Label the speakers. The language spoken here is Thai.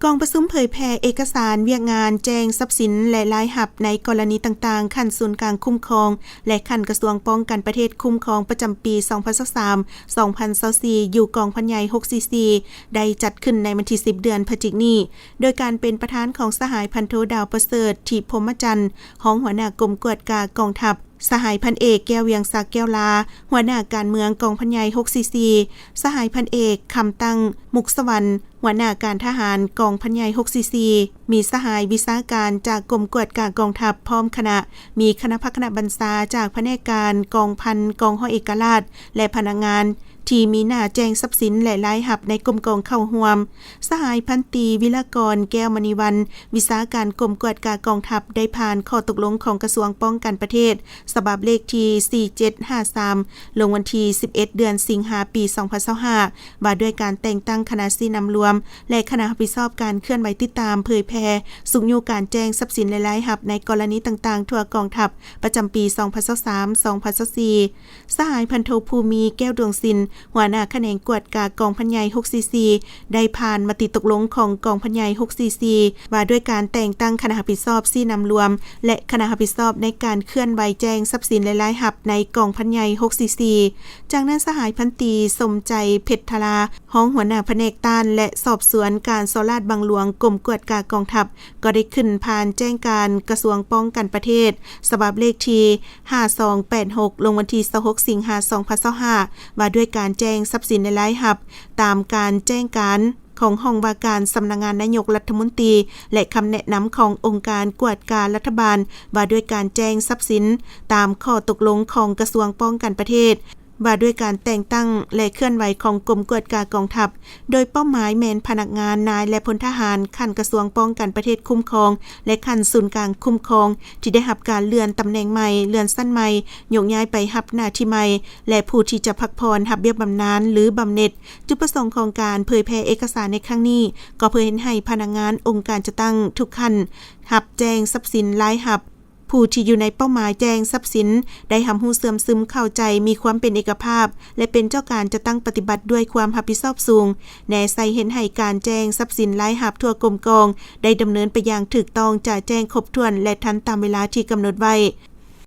Speaker 1: กองประชุมเผยแพร่เอกสารเวียกงานแจ้งทรัพย์สินและรายหับในกรณีต่างๆขั้นศูนย์กลางคุ้มครองและขั้นกระทรวงป้องกันประเทศคุ้มครองประจำปี 2023-2024 อยู่กองพันใหญ่ 644 ได้จัดขึ้นในวันที่ 10 เดือนพฤศจิกายนนี้โดยการเป็นประธานของสหายพันโทดาวประเสริฐทิพมจันทร์ของหัวหน้ากรมกวดกากองทัพสหายพันเอกแก้วเวียงศักดิ์แก้วลาหัวหน้าการเมืองกองพันใหญ่ 644 สหายพันเอกคำตั้งมุกสวรรค์หัวหน้าการทหารกองพันใหญ่ 644 มีสหายวิชาการจากกรมกวดกากองทัพพร้อมคณะมีคณะพักคณะบรรษาจากแผนกการกองพันกองห้อยเอกราชและพนักงานที่มีหน้าแจ้งทรัพย์สินและรายหับในกรมกองเข้าร่วมสหายพันตรีวิรกรแก้วมณีวรรณวิชาการกรมกวดกากองทัพได้ผ่านข้อตกลงของกระทรวงป้องกันประเทศฉบับเลขที่4753ลงวันที่11เดือนสิงหาคมปี2025ว่าด้วยการแต่งตั้งคณะสีนำรวมและคณะรับผิดชอบการเคลื่อนไหวติดตามเผยแพร่สุขอยู่การแจ้งทรัพย์สินและรายหับในกรณีต่างๆทั่วกองทัพประจำปี2023-2024สหายพันโทภูมิแก้วดวงศิลป์หัวหน้าแขนงกวดกากองพันใหญ่ 644 ได้ผ่านมติตกลงของกองพันใหญ่ 644 ว่าด้วยการแต่งตั้งคณะรับผิดชอบสีนำรวมและคณะรับผิดชอบในการเคลื่อนไหวแจ้งทรัพย์สินและรายหับในกองพันใหญ่ 644 จากนั้นสหายพันตรีสมใจเพชรทลาห้องหัวหน้าแผนกต้านและสอบสวนการสลาดบางหลวงกรมกวดกากองทัพก็ได้ขึ้นผ่านแจ้งการกระทรวงป้องกันประเทศฉบับเลขที่5286ลงวันที่26สิงหาคม2025ว่าด้วยการแจ้งทรัพย์สินในรายหับตามการแจ้งการของห้องว่าการสำนักงานนายกรัฐมนตรีและคำแนะนำขององค์การกวดการรัฐบาลว่าด้วยการแจ้งทรัพย์สินตามข้อตกลงของกระทรวงป้องกันประเทศว่าด้วยการแต่งตั้งและเคลื่อนไหวของกรมกวดกากองทัพโดยเป้าหมายแมนพนักงานนายและพลทหารขั้นกระทรวงป้องกันประเทศคุ้มครองและขั้นศูนย์กลางคุ้มครองที่ได้รับการเลื่อนตำแหน่งใหม่เลื่อนสั้นใหม่โยกย้ายไปรับหน้าที่ใหม่และผู้ที่จะพักผ่อนรับเบี้ยบำนาญหรือบำเหน็จจุดประสงค์ของการเผยแพร่เอกสารในครั้งนี้ก็เพื่อให้พนักงานองค์การจะตั้งทุกขั้นรับแจ้งทรัพย์สินรายหับผู้ที่อยู่ในเป้าหมายแจ้งทรัพย์สินได้ทำให้เสื่อมซึมเข้าใจมีความเป็นเอกภาพและเป็นเจ้าการจะตั้งปฏิบัติด้วยความรับผิดชอบสูงแน่ใส่เห็นให้การแจ้งทรัพย์สินรายหับทั่วกรมกองได้ดำเนินไปอย่างถูกต้องจ่ายแจ้งครบถ้วนและทันตามเวลาที่กำหนดไว้